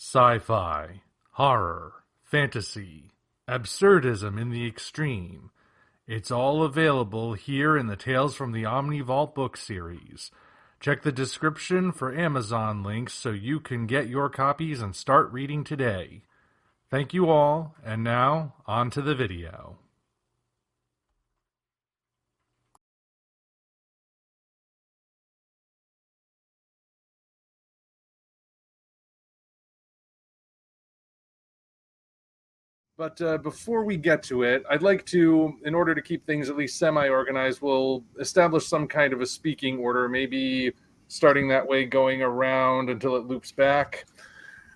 sci-fi, horror, fantasy, absurdism in the extreme. It's all available here in the Tales from the Omni Vault book series. Check the description for Amazon links so you can get your copies and start reading today. Thank you all, and now, on to the video. But before we get to it, I'd like to, in order to keep things at least semi-organized, we'll establish some kind of a speaking order, maybe starting that way, going around until it loops back.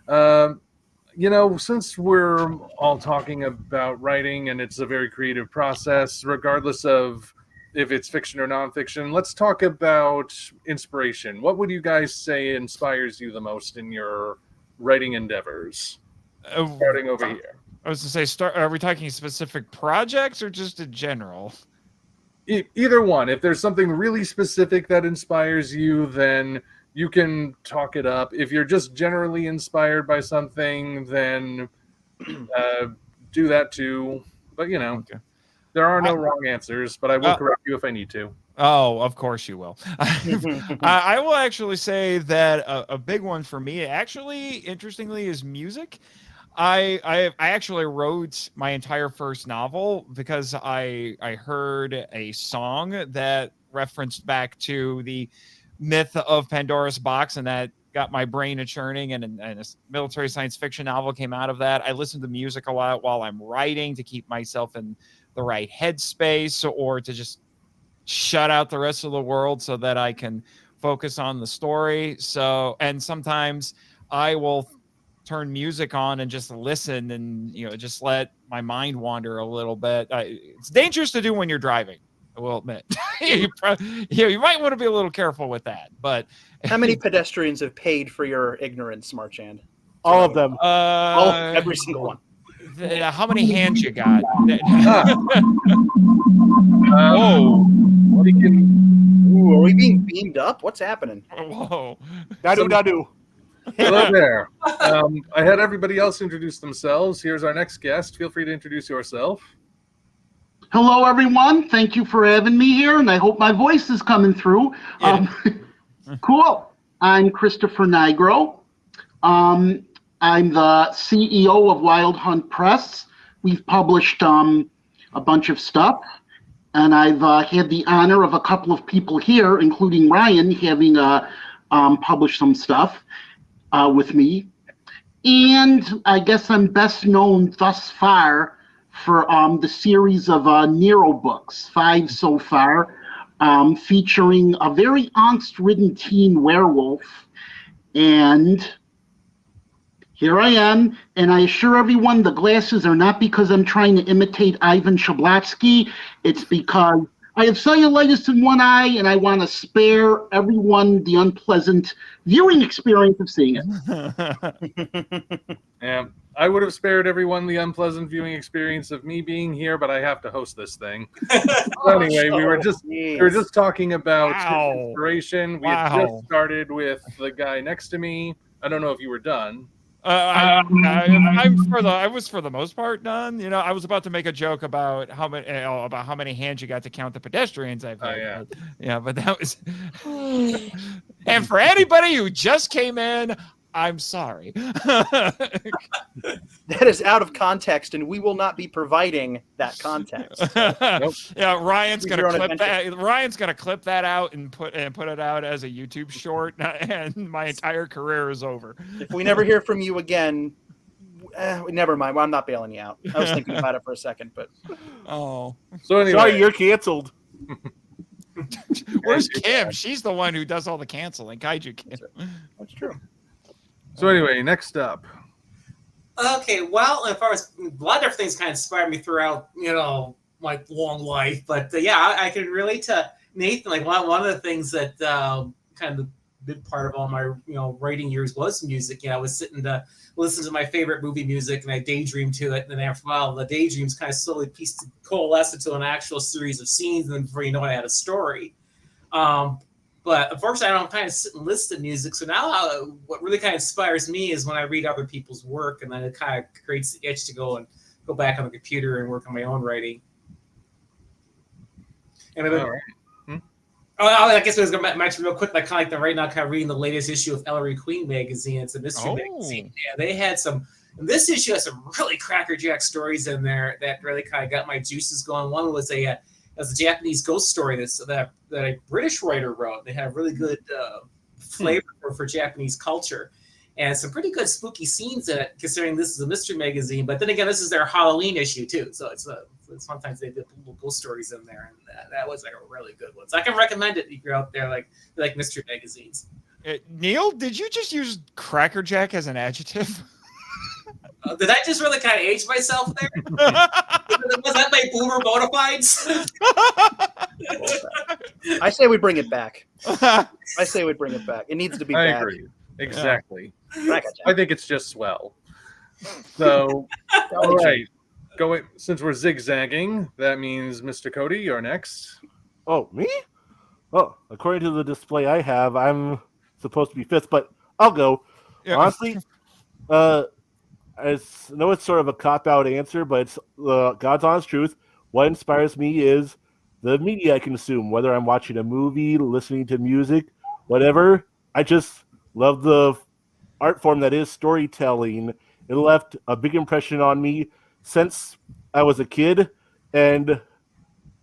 Since we're all talking about writing and it's a very creative process, regardless of if it's fiction or nonfiction, let's talk about inspiration. What would you guys say inspires you the most in your writing endeavors? Starting over here. I was to say, are we talking specific projects or just in general? Either one. If there's something really specific that inspires you, then you can talk it up. If you're just generally inspired by something, then do that too. But, okay. There are no wrong answers, but I will correct you if I need to. Oh, of course you will. I will actually say that a big one for me, actually, interestingly, is music. I actually wrote my entire first novel because I heard a song that referenced back to the myth of Pandora's box, and that got my brain a churning, and a military science fiction novel came out of that. I listen to music a lot while I'm writing to keep myself in the right headspace, or to just shut out the rest of the world so that I can focus on the story. So, and sometimes I will turn music on and just listen and, just let my mind wander a little bit. It's dangerous to do when you're driving, I will admit. You might want to be a little careful with that. But how many pedestrians have paid for your ignorance, Marchand? All of them. Every single one. How many hands you got? Whoa. Ooh, are we being beamed up? What's happening? Whoa. Nadu. Hello there. I had everybody else introduce themselves. Here's our next guest. Feel free to introduce yourself. Hello, everyone. Thank you for having me here, and I hope my voice is coming through. Yeah. Cool. I'm Christopher Nigro. I'm the CEO of Wild Hunt Press. We've published a bunch of stuff, and I've had the honor of a couple of people here, including Ryan, having published some stuff with me. And I guess I'm best known thus far for the series of Nero books, 5 so far, featuring a very angst-ridden teen werewolf. And here I am, and I assure everyone the glasses are not because I'm trying to imitate Ivan Shablatsky. It's because I have cellulitis in one eye, and I want to spare everyone the unpleasant viewing experience of seeing it. Yeah, I would have spared everyone the unpleasant viewing experience of me being here, but I have to host this thing. Anyway, we were just talking about inspiration. We had just started with the guy next to me. I don't know if you were done. I was for the most part done. I was about to make a joke about how many hands you got to count the pedestrians I've had. Yeah, but that was. And for anybody who just came in, I'm sorry. That is out of context, and we will not be providing that context. Nope. Yeah, Ryan's gonna clip that. Ryan's gonna clip that out and put it out as a YouTube short, and my entire career is over. If we never hear from you again, never mind. Well, I'm not bailing you out. I was thinking about it for a second, but so anyway, sorry, you're canceled. Where's Kim? She's the one who does all the canceling. Kaiju Kim. That's true. So anyway, next up. Okay, well, as far as a lot of different things kind of inspired me throughout, my long life. But I can relate to Nathan. Like one of the things that kind of the big part of all my writing years was music. I was sitting to listen to my favorite movie music, and I daydream to it. And then after a while, the daydreams kind of slowly coalesce into an actual series of scenes, and then before you know it, I had a story. But unfortunately, I don't kind of sit and listen to music. So now, what really kind of inspires me is when I read other people's work, and then it kind of creates the itch to go back on the computer and work on my own writing. And All right. I guess I was going to mention real quick, like kind of like right now, kind of reading the latest issue of Ellery Queen magazine. It's a mystery magazine. Yeah, they had some. And this issue has some really crackerjack stories in there that really kind of got my juices going. One was a Japanese ghost story that a British writer wrote. They had a really good flavor for Japanese culture, and some pretty good spooky scenes in it, considering this is a mystery magazine. But then again, this is their Halloween issue too, so it's sometimes they did little ghost stories in there, and that was like a really good one. So I can recommend it if you're out there like mystery magazines. Neil, did you just use crackerjack as an adjective? Did I just really kind of age myself there? Was that my boomer bona fides? I say we bring it back. I say we bring it back. It needs to be I back. agree. Exactly. Yeah. I think it's just swell. So, all right. Since we're zigzagging, that means Mr. Cody, you're next. Oh, me? Well, according to the display I have, I'm supposed to be fifth, but I'll go. Yeah. Honestly, I know it's sort of a cop-out answer, but it's God's honest truth. What inspires me is the media I consume, whether I'm watching a movie, listening to music, whatever. I just love the art form that is storytelling. It left a big impression on me since I was a kid, and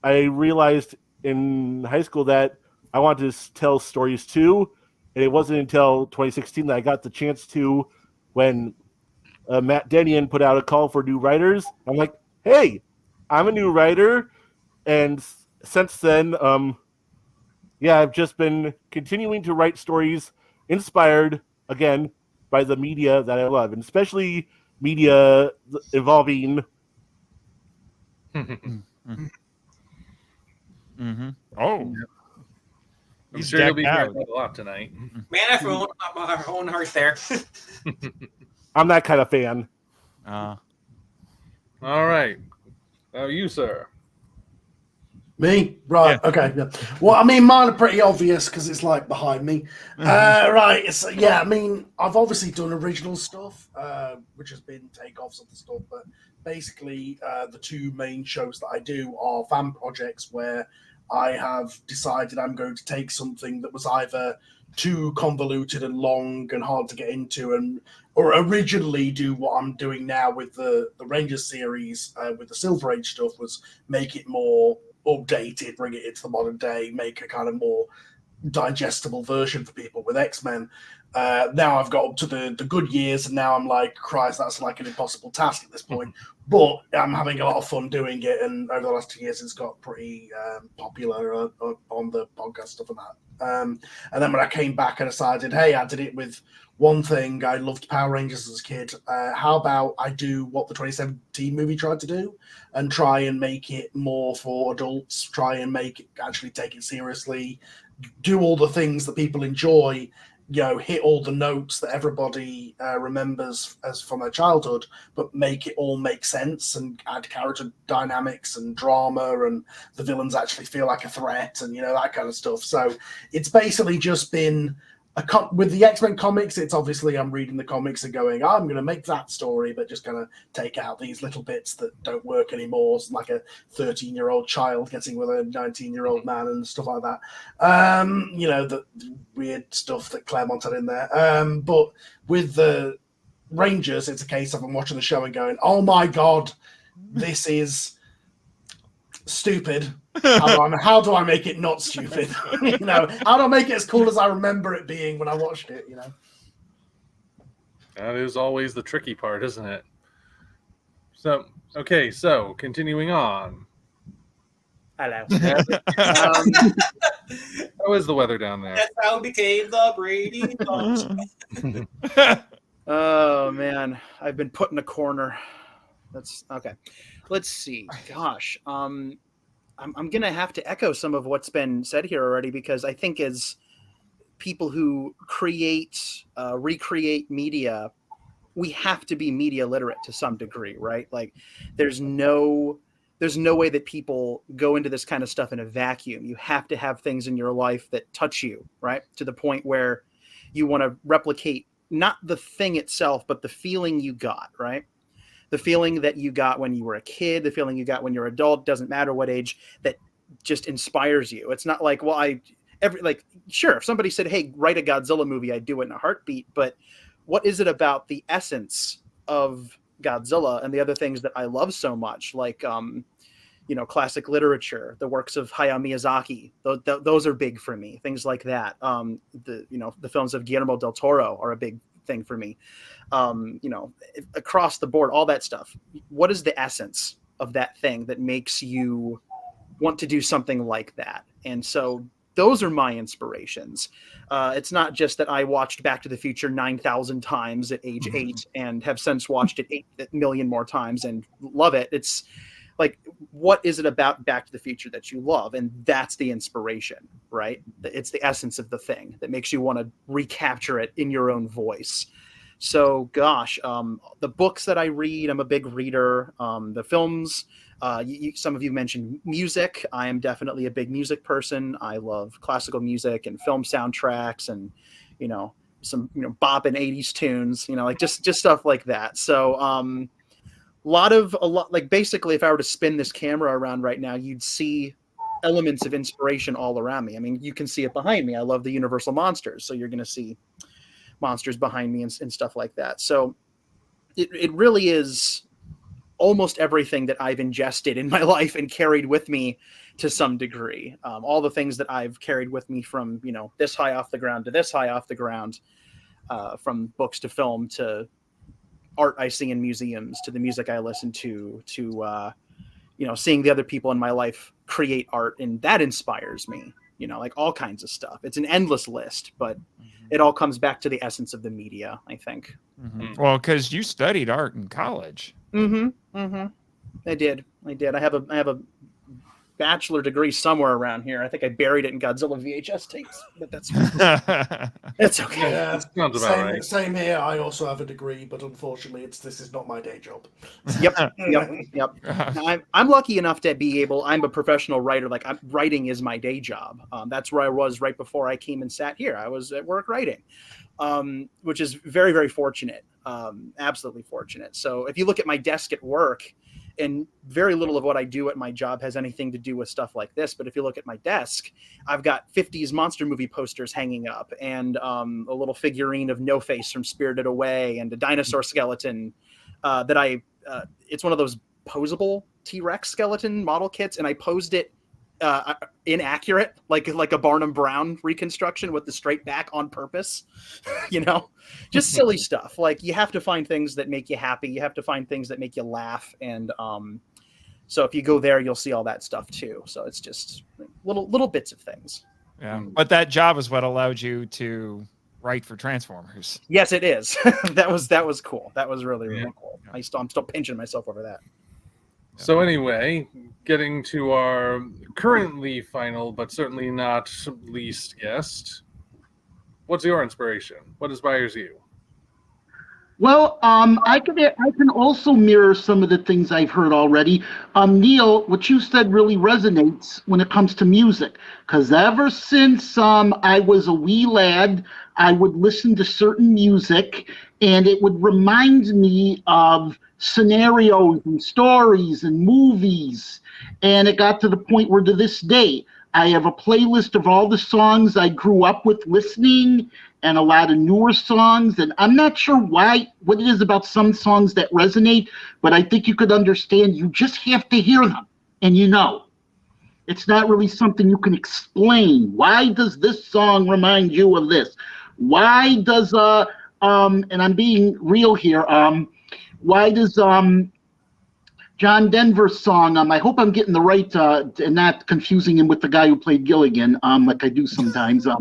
I realized in high school that I wanted to tell stories too, and it wasn't until 2016 that I got the chance to when Matt Denyon put out a call for new writers. I'm like, hey, I'm a new writer, and since then, I've just been continuing to write stories inspired, again, by the media that I love, and especially media involving... Mm-hmm. Oh. I'm sure you'll be hearing that a lot tonight. Man, I feel my own heart there. I'm that kind of fan. All right. You, sir. Me? Right. Yeah. Okay. Yeah. Well, I mean, mine are pretty obvious because it's like behind me. Right. So, yeah, I mean, I've obviously done original stuff, which has been takeoffs of the stuff, but basically the two main shows that I do are fan projects where I have decided I'm going to take something that was either too convoluted and long and hard to get into, or originally do what I'm doing now with the Rangers series with the Silver Age stuff, was make it more updated, bring it into the modern day, make a kind of more digestible version for people with X-Men. Now I've got up to the good years, and now I'm like, Christ, that's like an impossible task at this point. But I'm having a lot of fun doing it, and over the last 2 years, it's got pretty popular on the podcast stuff and that. And then when I came back, I decided, hey, I did it with one thing. I loved Power Rangers as a kid. How about I do what the 2017 movie tried to do and try and make it more for adults, try and make it actually take it seriously, do all the things that people enjoy, hit all the notes that everybody remembers as from their childhood, but make it all make sense and add character dynamics and drama, and the villains actually feel like a threat, and that kind of stuff. So it's basically just been with the X-Men comics. It's obviously I'm reading the comics and going, I'm going to make that story, but just kind of take out these little bits that don't work anymore, like a 13-year-old child getting with a 19-year-old man and stuff like that. The weird stuff that Claremont had in there. But with the Rangers, it's a case of I'm watching the show and going, oh my God, this is stupid. How do I make it not stupid? How do I make it as cool as I remember it being when I watched it? That is always the tricky part, isn't it? So continuing on. Hello. How is the weather down there? That's how it became the Brady Bunch. Oh man, I've been put in a corner. That's okay. Let's see. Gosh, I'm gonna have to echo some of what's been said here already, because I think as people who recreate media, we have to be media literate to some degree, right? Like, there's no there's no way that people go into this kind of stuff in a vacuum. You have to have things in your life that touch you, right? To the point where you want to replicate not the thing itself, but the feeling you got, right? The feeling that you got when you were a kid, the feeling you got when you're an adult, doesn't matter what age, that just inspires you. It's not like, well, sure, if somebody said, hey, write a Godzilla movie, I'd do it in a heartbeat. But what is it about the essence of Godzilla and the other things that I love so much, like, classic literature, the works of Hayao Miyazaki, those are big for me. Things like that. The films of Guillermo del Toro are a big thing for me. Across the board, all that stuff. What is the essence of that thing that makes you want to do something like that? And so those are my inspirations. It's not just that I watched Back to the Future 9,000 times at age 8 and have since watched it 8 million more times and love it. It's like, what is it about Back to the Future that you love? And that's the inspiration, right? It's the essence of the thing that makes you want to recapture it in your own voice. So, gosh, the books that I read, I'm a big reader. The films, some of you mentioned music. I am definitely a big music person. I love classical music and film soundtracks and, some, bop and 80s tunes, like just stuff like that. So, basically, if I were to spin this camera around right now, you'd see elements of inspiration all around me. I mean, you can see it behind me. I love the Universal monsters. So you're going to see monsters behind me and stuff like that. So it really is almost everything that I've ingested in my life and carried with me to some degree. All the things that I've carried with me from, this high off the ground to this high off the ground, from books to film to art I see in museums, to the music I listen to seeing the other people in my life create art, and that inspires me, like all kinds of stuff. It's an endless list, but it all comes back to the essence of the media, I think. Well, because you studied art in college. I did. I have a bachelor degree somewhere around here. I think I buried it in Godzilla VHS tapes, but that's it's okay. Yeah, Sounds about right. Same here. I also have a degree, but unfortunately, this is not my day job. Yep. I'm lucky enough to be able. I'm a professional writer. Like, writing is my day job. That's where I was right before I came and sat here. I was at work writing, which is very, very fortunate. Absolutely fortunate. So if you look at my desk at work, and very little of what I do at my job has anything to do with stuff like this. But if you look at my desk, I've got 50s monster movie posters hanging up, and a little figurine of No Face from Spirited Away, and a dinosaur skeleton that it's one of those posable T-Rex skeleton model kits, and I posed it inaccurate, like a Barnum Brown reconstruction with the straight back on purpose. Just silly stuff. Like, you have to find things that make you happy. You have to find things that make you laugh. And so if you go there, you'll see all that stuff too. So it's just little bits of things. Yeah. But that job is what allowed you to write for Transformers. Yes, it is. That was cool. That was really, really cool. I'm still pinching myself over that. So anyway, getting to our currently final, but certainly not least guest. What's your inspiration? What inspires you? Well, I can also mirror some of the things I've heard already. Neil, what you said really resonates when it comes to music, because ever since I was a wee lad, I would listen to certain music, and it would remind me of scenarios and stories and movies. And it got to the point where, to this day, I have a playlist of all the songs I grew up with listening, and a lot of newer songs. And I'm not sure what it is about some songs that resonate, but I think you could understand. You just have to hear them, and it's not really something you can explain. Why does this song remind you of this? Why does and I'm being real here, why does John Denver's song, I hope I'm getting the right and not confusing him with the guy who played Gilligan, like I do sometimes. That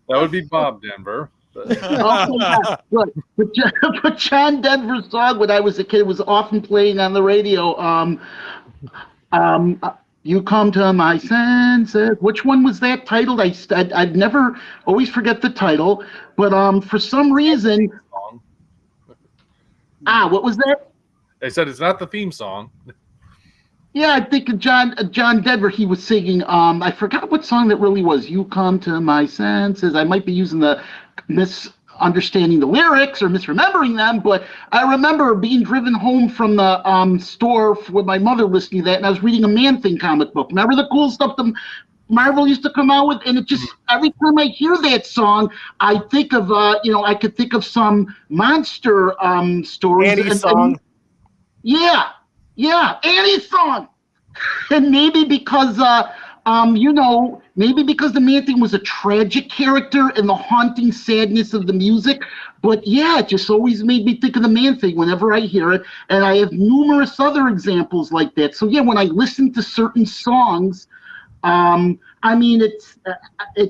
would be Bob Denver. But John Denver's song when I was a kid was often playing on the radio. You come to my senses. Which one was that titled? I'd never, always forget the title. But for some reason, What was that? I said it's not the theme song. Yeah, I think of John Denver. He was singing. I forgot what song that really was. You come to my senses. I might be using the misunderstanding the lyrics or misremembering them, but I remember being driven home from the store with my mother listening to that, and I was reading a Man-Thing comic book. Remember the cool stuff the Marvel used to come out with, and it just every time I hear that song, I think of I could think of some monster stories. Annie's song. Yeah, Annie's song. And maybe because maybe because the Man-Thing was a tragic character and the haunting sadness of the music. But yeah, it just always made me think of the Man-Thing whenever I hear it. And I have numerous other examples like that. So yeah, when I listen to certain songs, it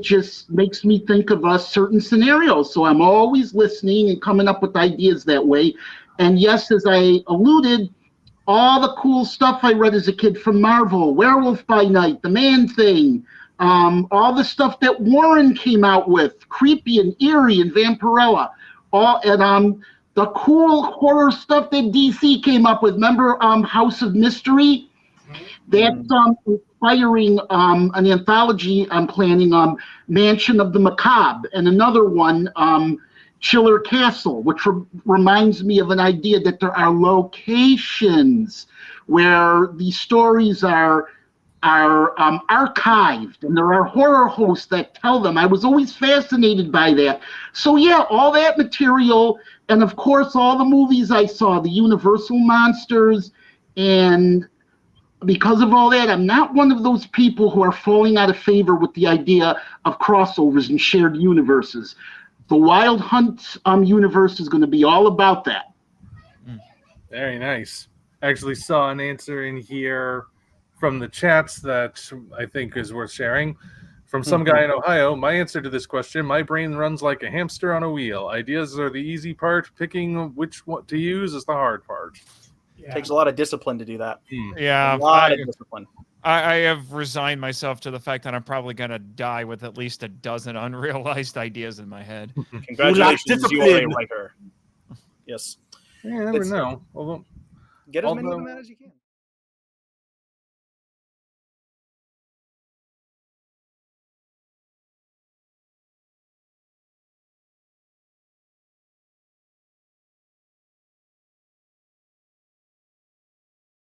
just makes me think of certain scenarios. So I'm always listening and coming up with ideas that way. And yes, as I alluded, all the cool stuff I read as a kid from Marvel, Werewolf by Night, The Man-Thing, all the stuff that Warren came out with, Creepy and Eerie and Vampirella, the cool horror stuff that DC came up with. Remember House of Mystery? That's inspiring an anthology I'm planning on, Mansion of the Macabre, and another one, Chiller Castle, which reminds me of an idea that there are locations where these stories are archived, and there are horror hosts that tell them. I was always fascinated by that. So yeah, all that material, and of course all the movies I saw, the Universal monsters, and because of all that, I'm not one of those people who are falling out of favor with the idea of crossovers and shared universes. The Wild Hunt universe is going to be all about that. Very nice. Actually saw an answer in here from the chats that I think is worth sharing. From some guy in Ohio, my answer to this question, my brain runs like a hamster on a wheel. Ideas are the easy part. Picking which one to use is the hard part. Yeah. Takes a lot of discipline to do that. Yeah, a lot of discipline. I have resigned myself to the fact that I'm probably going to die with at least a dozen unrealized ideas in my head. Congratulations, you are a writer. Yes. Yeah, I never know. Get as many of them out as you can.